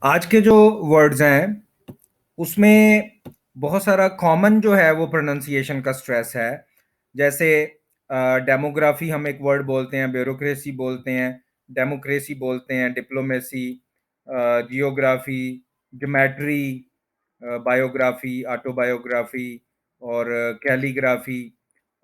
आज के जो वर्ड्स हैं, उसमें बहुत सारा कॉमन जो है वो प्रोनंसिएशन का स्ट्रेस है। जैसे डेमोग्राफी हम एक वर्ड बोलते हैं, ब्यूरोक्रेसी बोलते हैं, डेमोक्रेसी बोलते हैं, diplomacy, geography, geometry, biography, autobiography और कैलीग्राफी।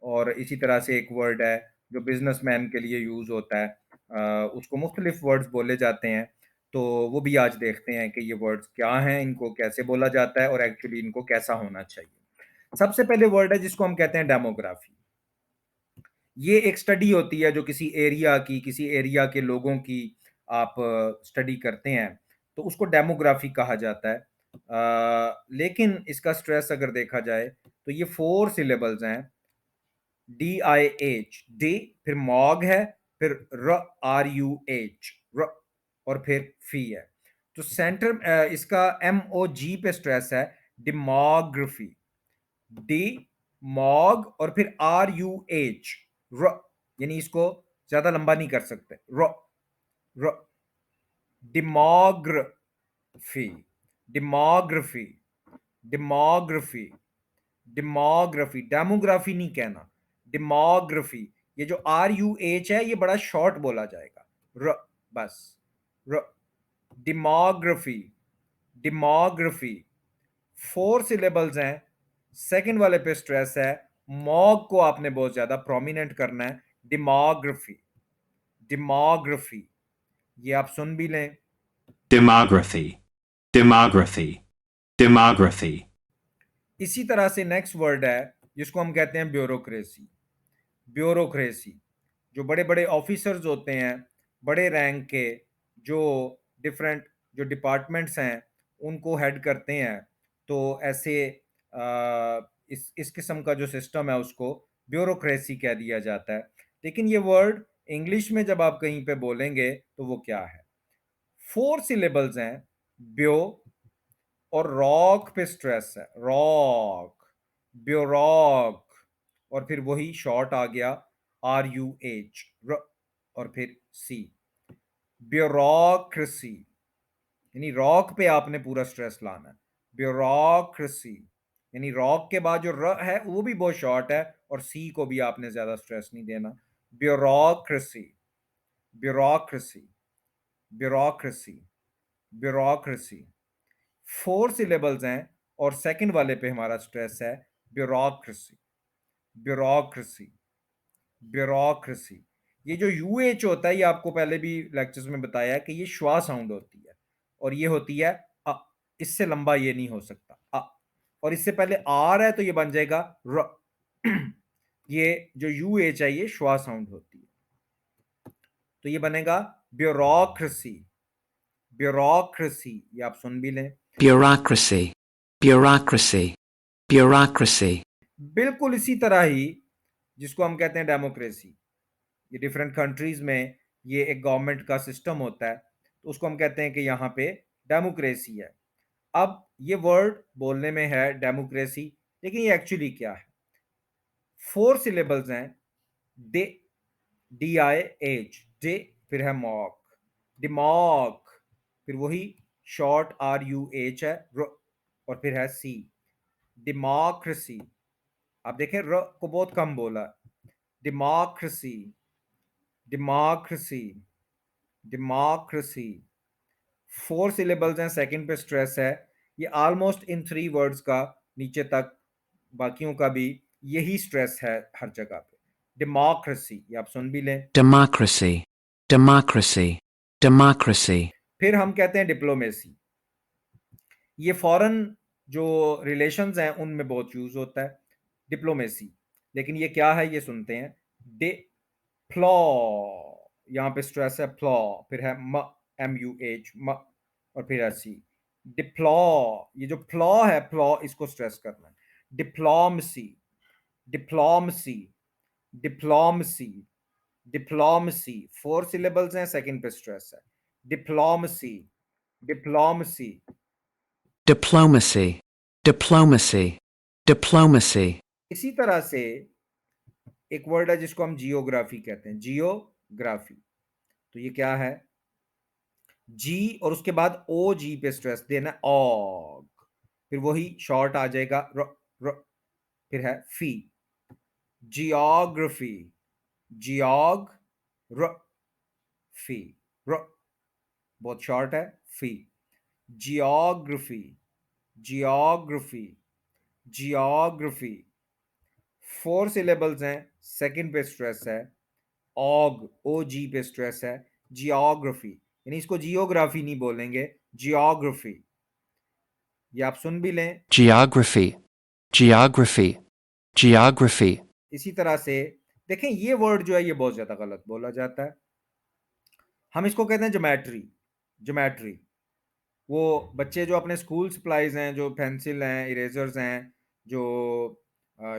और इसी तरह से एक वर्ड है जो बिजनेसमैन के लिए यूज़ होता है। उसको मुख्तलिफ वर्ड्स बोले जाते हैं, तो वो भी आज देखते हैं कि ये वर्ड्स क्या हैं, इनको कैसे बोला जाता है और एक्चुअली इनको कैसा होना चाहिए। सबसे पहले वर्ड है जिसको हम कहते हैं डेमोग्राफी। ये एक स्टडी होती है जो किसी एरिया के लोगों की आप स्टडी करते हैं, तो उसको डेमोग्राफी कहा जाता है। लेकिन इसका स्ट्रेस अगर देखा जाए तो ये 4 सिलेबल्स हैं। DIH, डी, फिर मॉग है, फिर RUH, र, और फिर फी है। तो सेंटर इसका MOG पे स्ट्रेस है, डिमोग्राफी। डी, मॉग और फिर RUH, र, यानी इसको ज्यादा लंबा नहीं कर सकते, र, र, डिमोग्राफी, डिमोग्राफी, डिमोग्राफी, डेमोग्राफी, डेमोग्राफी नहीं कहना, डेमोग्राफी। ये जो RUH है ये बड़ा शॉर्ट बोला जाएगा, र, बस, र, डेमोग्राफी, डेमोग्राफी। 4 सिलेबल्स हैं, सेकंड वाले पे स्ट्रेस है, मॉग को आपने बहुत ज्यादा प्रोमिनेंट करना है, डेमोग्राफी, डेमोग्राफी। ये आप सुन भी लें। Demography, demography, demography. इसी तरह से नेक्स्ट वर्ड है जिसको हम कहते हैं ब्यूरोक्रेसी। ब्यूरोक्रेसी, जो बड़े बड़े ऑफिसर्स होते हैं, बड़े रैंक के, जो डिफरेंट जो डिपार्टमेंट्स हैं उनको हेड करते हैं, तो ऐसे इस किस्म का जो सिस्टम है उसको ब्यूरोक्रेसी कह दिया जाता है। लेकिन ये वर्ड इंग्लिश में जब आप कहीं पे बोलेंगे तो वो क्या है? 4 सिलेबल्स हैं, ब्यो, और रॉक पे स्ट्रेस है, रॉक, ब्यूरोक, और फिर वही शॉर्ट आ गया RUH, र, और फिर सी, ब्यूरोक्रेसी। यानी रॉक पे आपने पूरा स्ट्रेस लाना है, ब्यूरोक्रेसी। यानी रॉक के बाद जो र है वो भी बहुत शॉर्ट है, और सी को भी आपने ज्यादा स्ट्रेस नहीं देना। Bureaucracy, bureaucracy, bureaucracy, bureaucracy. 4 syllables हैं, और सेकंड वाले पे हमारा स्ट्रेस है, ब्यूरोक्रेसी, ब्यूरोक्रेसी, ब्यूरोक्रेसी। ये जो UH होता है, ये आपको पहले भी लेक्चर्स में बताया है कि ये श्वा साउंड होती है, और ये होती है अ। इससे लंबा ये नहीं हो सकता, अ। और इससे पहले आर है तो ये बन जाएगा र। ये जो UH है ये श्वा साउंड होती है, तो ये बनेगा ब्यूरोक्रेसी, ब्यूरोक्रेसी। ये आप सुन भी लें। Bureaucracy, bureaucracy, bureaucracy. बिल्कुल इसी तरह ही जिसको हम कहते हैं डेमोक्रेसी, ये डिफरेंट कंट्रीज में ये एक गवर्नमेंट का सिस्टम होता है, तो उसको हम कहते हैं कि यहाँ पे डेमोक्रेसी है। अब ये वर्ड बोलने में है डेमोक्रेसी, लेकिन ये एक्चुअली क्या है? 4 सिलेबल्स हैं, डे, DIH, डे, फिर है मॉक, डिमॉक, फिर वही शॉर्ट RUH है, र, और फिर है सी, डेमोक्रेसी। आप देखें र को बहुत कम बोला, डेमोक्रेसी, डेमोक्रेसी, डेमोक्रेसी। 4 सिलेबल्स हैं, सेकंड पे स्ट्रेस है। ये ऑलमोस्ट इन 3 वर्ड्स का नीचे तक बाकियों का भी यही स्ट्रेस है हर जगह पे, डेमोक्रेसी। ये आप सुन भी लें। Democracy, democracy, democracy. फिर हम कहते हैं डिप्लोमेसी। ये फॉरेन जो रिलेशंस हैं उनमें बहुत यूज होता है, डिप्लोमेसी। लेकिन ये क्या है ये सुनते हैं, डिप्लॉ, यहाँ पे स्ट्रेस है फ्लॉ, फिर है MUH, और फिर है सी, डिप्लॉ। ये जो फ्लॉ है, फ्लॉ, इसको स्ट्रेस करना है, diplomacy, diplomacy, diplomacy, diplomacy. 4 syllables हैं, सेकंड पे स्ट्रेस है, diplomacy, diplomacy. Diplomacy, diplomacy, diplomacy. इसी तरह से एक वर्ड है जिसको हम जियोग्राफी कहते हैं, जियोग्राफी। तो ये क्या है? जी और उसके बाद ओ जी पे स्ट्रेस देना, ऑग, फिर वही शॉर्ट आ जाएगा र, र, फिर है फी, जियोग्राफी, जियोग र, फी, र, बहुत शॉर्ट है, फी, जियोग्राफी, जियोग्राफी, जियोग्राफी, 4 सिलेबल्स हैं, सेकंड पे स्ट्रेस है, ऑग, ओ जी पे स्ट्रेस है, जियोग्राफी, यानी इसको जियोग्राफी नहीं बोलेंगे, जियोग्राफी। ये आप सुन भी लें। Geography. Geography. Geography. इसी तरह से देखें, ये वर्ड जो है ये बहुत ज्यादा गलत बोला जाता है। हम इसको कहते हैं ज्योमेट्री, ज्योमेट्री। वो बच्चे जो अपने स्कूल सप्लाईज हैं, जो पेंसिल हैं, इरेजर्स हैं, जो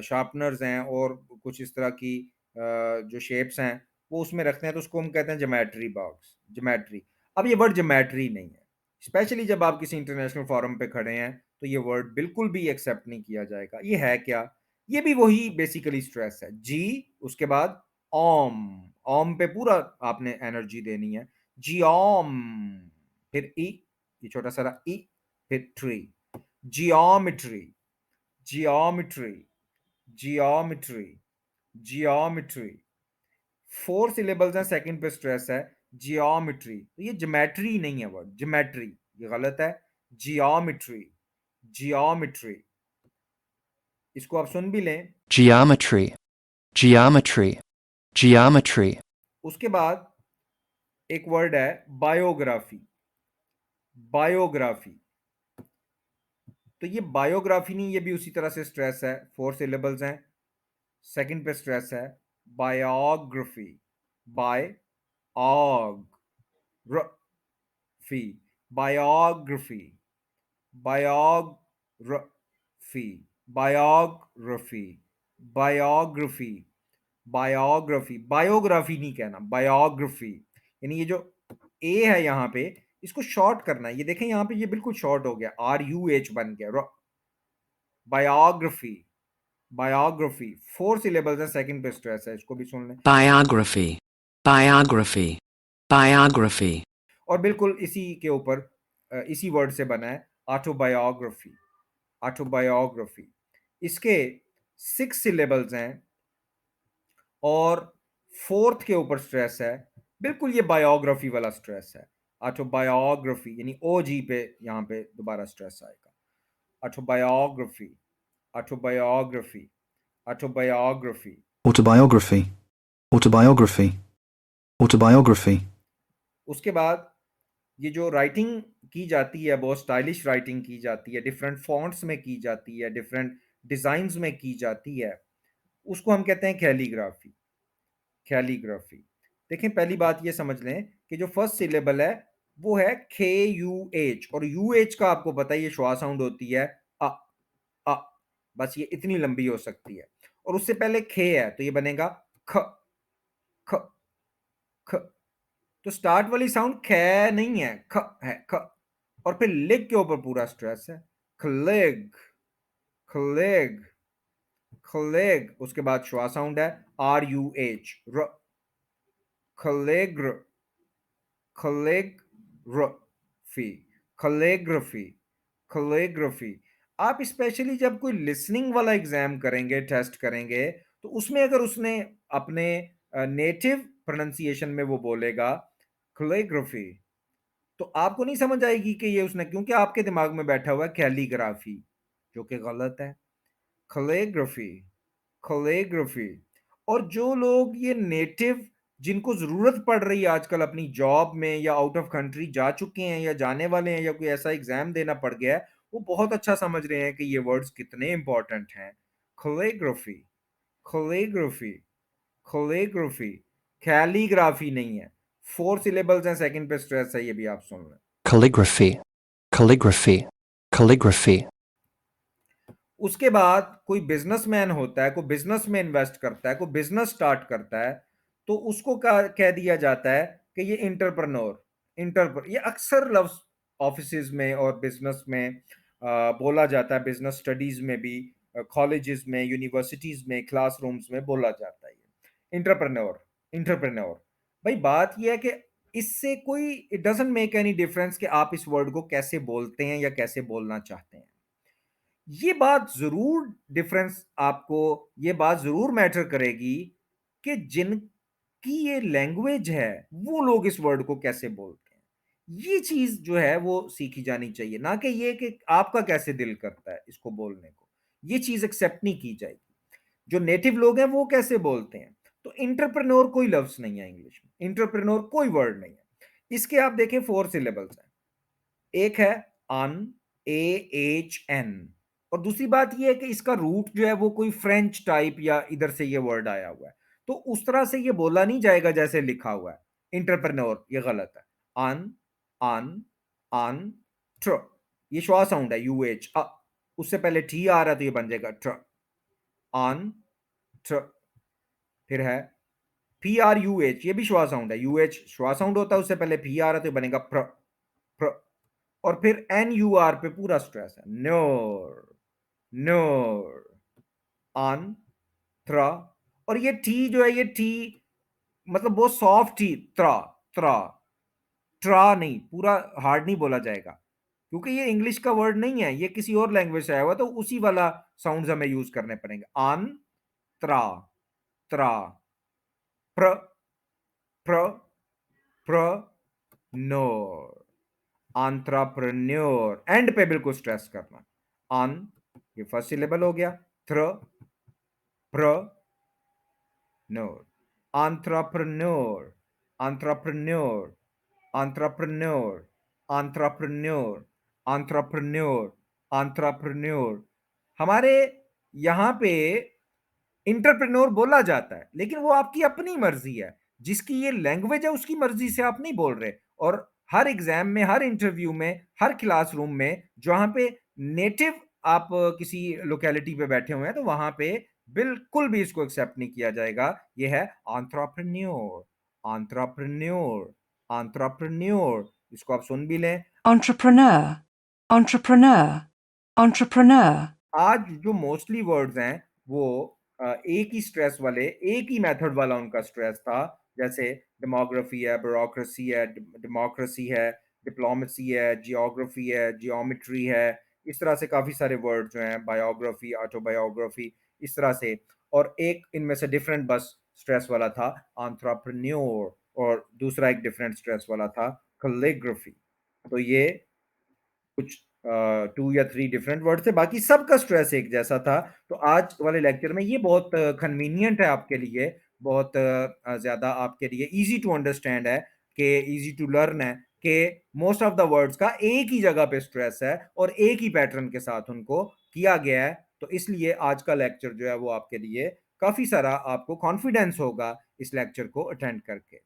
शार्पनर्स हैं और कुछ इस तरह की जो शेप्स हैं वो उसमें रखते हैं, तो उसको हम कहते हैं ज्योमेट्री बॉक्स, ज्योमेट्री। अब ये वर्ड ज्योमेट्री नहीं है, स्पेशली जब आप किसी इंटरनेशनल फोरम पे खड़े हैं तो ये वर्ड बिल्कुल भी एक्सेप्ट नहीं किया जाएगा। ये है क्या? ये भी वही बेसिकली स्ट्रेस है, जी उसके बाद ओम, ओम पे पूरा आपने एनर्जी देनी है, जी ओम, फिर ई, ये छोटा सा ई, फिर tree, geometry, geometry, geometry, geometry, 4 syllables हैं, सेकंड पे स्ट्रेस है, जियोमेट्री। तो ये ज्योमेट्री नहीं है वर्ड, ज्योमेट्री, ये गलत है, जियोमेट्री, जियोमेट्री। इसको आप सुन भी लें। Geometry. Geometry. Geometry. उसके बाद एक वर्ड है बायोग्राफी, बायोग्राफी। तो ये बायोग्राफी नहीं, ये भी उसी तरह से स्ट्रेस है, 4 सिलेबल्स हैं, सेकंड पे स्ट्रेस है, biography, biography, biography, biography, biography, biography, biography, biography नहीं कहना, बायोग्राफी। यानी ये जो ए है यहाँ पे, इसको शॉर्ट करना है। ये देखें यहाँ पे ये बिल्कुल शॉर्ट हो गया, आर यू एच बन गया, बायोग्राफी, बायोग्राफी। 4 सिलेबल्स है, सेकंड पे स्ट्रेस है, इसको भी सुन लें। Biography. Biography. Biography. और बिल्कुल इसी के ऊपर इसी वर्ड से बना है ऑटोबायोग्राफी, ऑटोबायोग्राफी। इसके 6 सिलेबल्स हैं और फोर्थ के ऊपर स्ट्रेस है, बिल्कुल ये बायोग्राफी वाला स्ट्रेस है, ऑटोबायोग्राफी, यानी ओ जी पे यहाँ पे दोबारा स्ट्रेस आएगा, autobiography, autobiography, autobiography. Autobiography. Autobiography. Autobiography. उसके बाद ये जो राइटिंग की जाती है, बहुत स्टाइलिश राइटिंग की जाती है, डिफरेंट फॉन्ट्स में की जाती है, डिफरेंट डिजाइन्स में की जाती है, उसको हम कहते हैं कैलीग्राफी, कैलीग्राफी। देखें, पहली बात ये समझ लें कि जो फर्स्ट सिलेबल है वो है खे यू एच, और यू एच का आपको पता है ये श्वा साउंड होती है, अ, अ, बस ये इतनी लंबी हो सकती है, और उससे पहले खे है तो ये बनेगा ख, ख, ख। तो स्टार्ट वाली साउंड ख नहीं है, ख है, ख। और फिर लिग के ऊपर पूरा स्ट्रेस है, खलेग, खलेग, खलेग। उसके बाद श्वा साउंड है आर यू एच, र, खलेग्र, कैलीग्राफी, कैलीग्राफी, कैलीग्राफी। आप स्पेशली जब कोई लिसनिंग वाला एग्जाम करेंगे, टेस्ट करेंगे, तो उसमें अगर उसने अपने नेटिव प्रोनाउंसिएशन में वो बोलेगा कैलीग्राफी, तो आपको नहीं समझ आएगी कि ये उसने, क्योंकि आपके दिमाग में बैठा हुआ है कैलीग्राफी, जो कि गलत है, कैलीग्राफी, कैलीग्राफी। और जो लोग ये नेटिव, जिनको जरूरत पड़ रही है आजकल अपनी जॉब में, या आउट ऑफ कंट्री जा चुके हैं या जाने वाले हैं, या कोई ऐसा एग्जाम देना पड़ गया है, वो बहुत अच्छा समझ रहे हैं कि ये वर्ड्स कितने इंपॉर्टेंट हैं। कैलीग्राफी, कैलीग्राफी, कैलीग्राफी, कैलीग्राफी नहीं है, 4 सिलेबल्स हैं, सेकंड पे स्ट्रेस है, ये भी आप सुन लें। Calligraphy. Calligraphy. Calligraphy. उसके बाद कोई बिजनेसमैन होता है, कोई बिजनेस में इन्वेस्ट करता है, कोई बिजनेस स्टार्ट करता है, तो उसको कह दिया जाता है कि ये इंटरप्रेन्योर, ये अक्सर लफ्ज ऑफिसेज में और बिजनेस में बोला जाता है, बिजनेस स्टडीज में भी, कॉलेजेस में, यूनिवर्सिटीज में, क्लासरूम्स में बोला जाता है, इंटरप्रेन्योर, इंटरप्रेन्योर। भाई बात यह है कि इससे कोई it doesn't make any difference कि आप इस वर्ड को कैसे बोलते हैं या कैसे बोलना चाहते हैं। ये बात ज़रूर डिफरेंस आपको ये बात ज़रूर मैटर करेगी कि जिनकी ये लैंग्वेज है, वो लोग इस वर्ड को कैसे बोलते हैं। ये चीज़ जो है वो सीखी जानी चाहिए, ना कि ये कि आपका कैसे दिल करता है इसको बोलने को। ये चीज़ एक्सेप्ट नहीं की जाएगी। जो नेटिव लोग हैं वो कैसे बोलते हैं। तो एंटरप्रेन्योर कोई लफ्ज़ नहीं है इंग्लिश में, एंटरप्रेन्योर कोई वर्ड नहीं है। इसके आप देखें 4 सिलेबल्स हैं। एक है अन, AHN, और दूसरी बात ये है कि इसका रूट जो है वो कोई फ्रेंच टाइप या इधर से ये वर्ड आया हुआ है, तो उस तरह से ये बोला नहीं जाएगा जैसे लिखा हुआ है इंटरप्रेन्योर, ये गलत है। अन, अन ट्र, ये श्वा साउंड है, UH उससे पहले टी आ रहा है तो ये बन जाएगा ट्र, अन ट्र। फिर है PRUH, ये भी श्वा साउंड है, UH श्वा साउंड होता है, उससे पहले P आ रहा है तो ये बनेगा प्र प्र। और फिर NUR पे पूरा स्ट्रेस है, न्योर न्योर, अन त्रा। और ये टी जो है, ये टी मतलब बहुत सॉफ्ट टी, त्रा त्रा, ट्रा नहीं, पूरा हार्ड नहीं बोला जाएगा, क्योंकि ये इंग्लिश का वर्ड नहीं है, ये किसी और लैंग्वेज से आया हुआ, तो उसी वाला साउंड्स हमें यूज करने पड़ेंगे। अन त्रा त्रा, प्र प्र प्र नोर, एंटरप्रेन्योर, एंड पे बिल्कुल स्ट्रेस करना। अन, ये फर्स्ट सिलेबल हो गया, थ्र प्र नोर, entrepreneur entrepreneur entrepreneur entrepreneur entrepreneur entrepreneur. हमारे यहाँ पे इंटरप्रेन्योर बोला जाता है, लेकिन वो आपकी अपनी मर्जी है, जिसकी ये लैंग्वेज है उसकी मर्जी से आप नहीं बोल रहे। और हर एग्जाम में, हर इंटरव्यू में, हर क्लासरूम में जहां पे नेटिव आप किसी लोकेलिटी पे बैठे हुए हैं, तो वहां पे बिल्कुल भी इसको एक्सेप्ट नहीं किया जाएगा। ये है एंटरप्रेन्योर एंटरप्रेन्योर एंटरप्रेन्योर। इसको आप सुन भी लें। entrepreneur, entrepreneur, entrepreneur, आज जो मोस्टली वर्ड्स हैं वो एक ही स्ट्रेस वाले, एक ही मेथड वाला उनका स्ट्रेस था, जैसे डेमोग्राफी है, ब्यूरोक्रेसी है, डेमोक्रेसी है, डिप्लोमेसी है, जियोग्राफी है, जियोमेट्री है। इस तरह से काफ़ी सारे वर्ड जो हैं, बायोग्राफी, ऑटोबायोग्राफी, इस तरह से। और एक इनमें से डिफरेंट बस स्ट्रेस वाला था एंटरप्रेन्योर, और दूसरा एक डिफरेंट स्ट्रेस वाला था कैलिग्राफी। तो ये कुछ 2 या 3 डिफरेंट वर्ड थे, बाकी सबका स्ट्रेस एक जैसा था। तो आज वाले लेक्चर में ये बहुत कन्वीनियंट है आपके लिए, बहुत ज़्यादा आपके लिए ईजी टू अंडरस्टैंड है, कि ईजी टू लर्न है, कि मोस्ट ऑफ द वर्ड्स का एक ही जगह पे स्ट्रेस है और एक ही पैटर्न के साथ उनको किया गया है। तो इसलिए आज का लेक्चर जो है वो आपके लिए काफ़ी सारा, आपको कॉन्फिडेंस होगा इस लेक्चर को अटेंड करके।